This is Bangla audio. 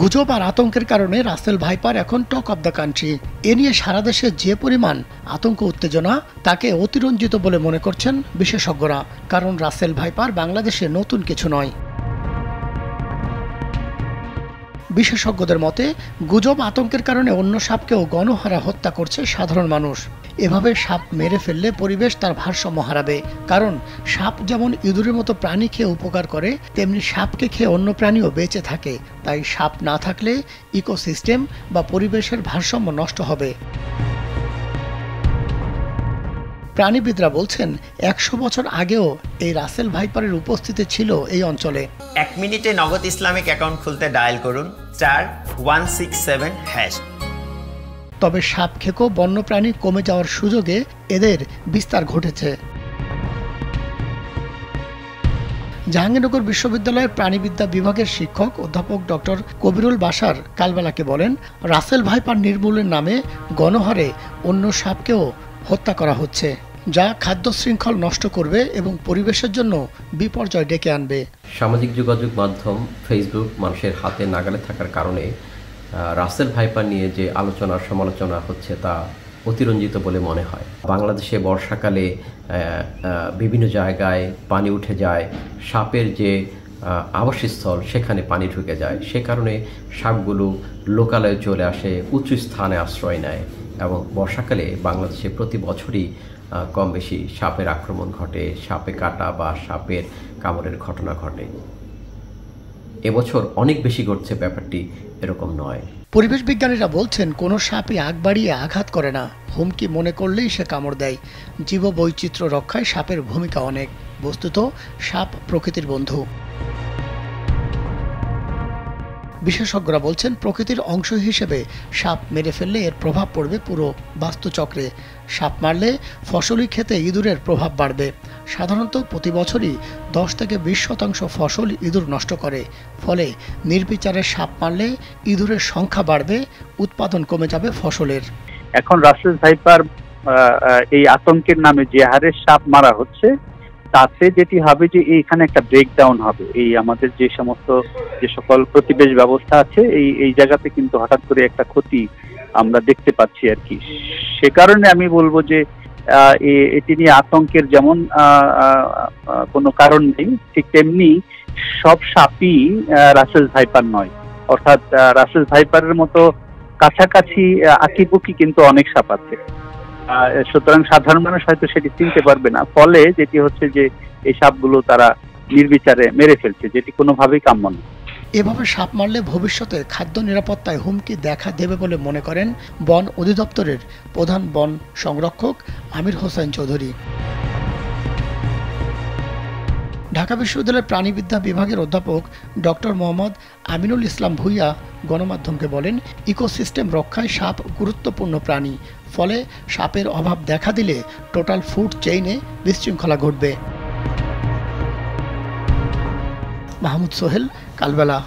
গুজব আর আতঙ্কের কারণে রাসেল ভাইপার এখন টক অব দ্য কান্ট্রি। এ নিয়ে সারা দেশে যে পরিমাণ আতঙ্ক উত্তেজনা তাকে অতিরঞ্জিত বলে মনে করছেন বিশেষজ্ঞরা। কারণ রাসেল ভাইপার বাংলাদেশে নতুন কিছু নয়। বিশেষজ্ঞদের মতে গুজব আতঙ্কের কারণে অন্য সাপকেও গণহারে হত্যা করছে সাধারণ মানুষ। এভাবে সাপ মেরে ফেললে পরিবেশ তার ভারসাম্য হারাবে। কারণ সাপ যেমন ইঁদুরের মতো প্রাণী খেয়ে উপকার করে, তেমনি সাপকে খেয়ে অন্য প্রাণীও বেঁচে থাকে। তাই সাপ না থাকলে ইকোসিস্টেম বা পরিবেশের ভারসাম্য নষ্ট হবে। প্রাণীবিদরা বলছেন 100 বছর আগেও এই রাসেল ভাইপারের উপস্থিতি ছিল এই অঞ্চলে। 1 মিনিটে নগদ ইসলামিক অ্যাকাউন্ট খুলতে ডায়াল করুন *167#। তবে সাপ খেকো বন্যপ্রাণী কমে যাওয়ার সুযোগে এদের বিস্তার ঘটেছে। জাহাঙ্গীরনগর বিশ্ববিদ্যালয়ের প্রাণীবিদ্যা বিভাগের শিক্ষক অধ্যাপক ডক্টর কবিরুল বাশার কালবেলাকে বলেন, রাসেল ভাইপার নির্মূলের নামে গণহারে অন্য সাপকেও হত্যা করা হচ্ছে, যা খাদ্য শৃঙ্খল নষ্ট করবে এবং পরিবেশের জন্য বিপর্যয় ডেকে আনবে। সামাজিক যোগাযোগ মাধ্যম ফেসবুক মানুষের হাতে নাগালে থাকার কারণে রাসেল ভাইপার নিয়ে যে আলোচনা সমালোচনা হচ্ছে তা অতিরঞ্জিত বলে মনে হয়। বাংলাদেশে বর্ষাকালে বিভিন্ন জায়গায় পানি উঠে যায়, সাপের যে আবাসস্থল সেখানে পানি ঢুকে যায়, সে কারণে সাপগুলো লোকালয়ে চলে আসে, উঁচু স্থানে আশ্রয় নেয় এবং বর্ষাকালে বাংলাদেশে প্রতি বছরই কম বেশি সাপের আক্রমণ ঘটে, সাপে কাটা বা সাপের কামড়ের ঘটনা ঘটে। এবছর অনেক বেশি ঘটছে, ব্যাপারটি এরকম নয়। পরিবেশ বিজ্ঞানীরা বলছেন, কোনো সাপই আগ বাড়িয়ে আঘাত করে না, হুমকি মনে করলেই সে কামড় দেয়। জীববৈচিত্র্য রক্ষায় সাপের ভূমিকা অনেক। বস্তুত সাপ প্রকৃতির বন্ধু। বিশেষজ্ঞরা বলছেন, প্রকৃতির অংশ হিসেবে সাপ মেরে ফেললে এর প্রভাব পড়বে পুরো বাস্তুচক্রে। সাপ মারলে ফসলি ক্ষেতে ইঁদুরের প্রভাব বাড়বে। সাধারণত প্রতি বছরই 10 থেকে 20% ফসল ইঁদুর নষ্ট করে। ফলে নির্বিচারে সাপ মারলে ইঁদুরের সংখ্যা বাড়বে, উৎপাদন কমে যাবে ফসলের। এখন রাসেল ভাইপার এই আতঙ্কের নামে যে হারে সাপ মারা হচ্ছে, তাতে যেটি হবে যে এইখানে একটা ব্রেকডাউন হবে। এই আমাদের যে সকল প্রতিবেশ ব্যবস্থা আছে, এই জায়গাতে কিন্তু হঠাৎ করে একটা ক্ষতি আমরা দেখতে পাচ্ছি আর কি। সে কারণে আমি বলবো যে এটি নিয়ে আতঙ্কের যেমন কোনো কারণ নেই, ঠিক তেমনি সব সাপই রাসেল ভাইপার নয়। অর্থাৎ রাসেল ভাইপারের মতো কাছাকাছি আঁকিবুকি কিন্তু অনেক সাপ আছে। সুতরাং সাধারণ মানুষ হয়তো সেটি চিনতে পারবে না। ফলে যেটি হচ্ছে যে এই সাপগুলো তারা নির্বিচারে মেরে ফেলছে, যেটি কোনোভাবেই কাম্য নয়। এভাবে সাপ মারলে ভবিষ্যতে খাদ্য নিরাপত্তায় হুমকি দেখা দেবে বলে মনে করেন বন অধিদপ্তরের প্রধান বন সংরক্ষক আমির হোসেন চৌধুরী। ঢাকা বিশ্ববিদ্যালয়ের প্রাণীবিদ্যা বিভাগের অধ্যাপক ডক্টর মোহাম্মদ আমিনুল ইসলাম ভূঁইয়া গণমাধ্যমকে বলেন, ইকোসিস্টেম রক্ষায় সাপ গুরুত্বপূর্ণ প্রাণী। ফলে সাপের অভাব দেখা দিলে টোটাল ফুড চেইনে বিশৃঙ্খলা ঘটবে। মাহমুদ সোহেল, কালবেলা।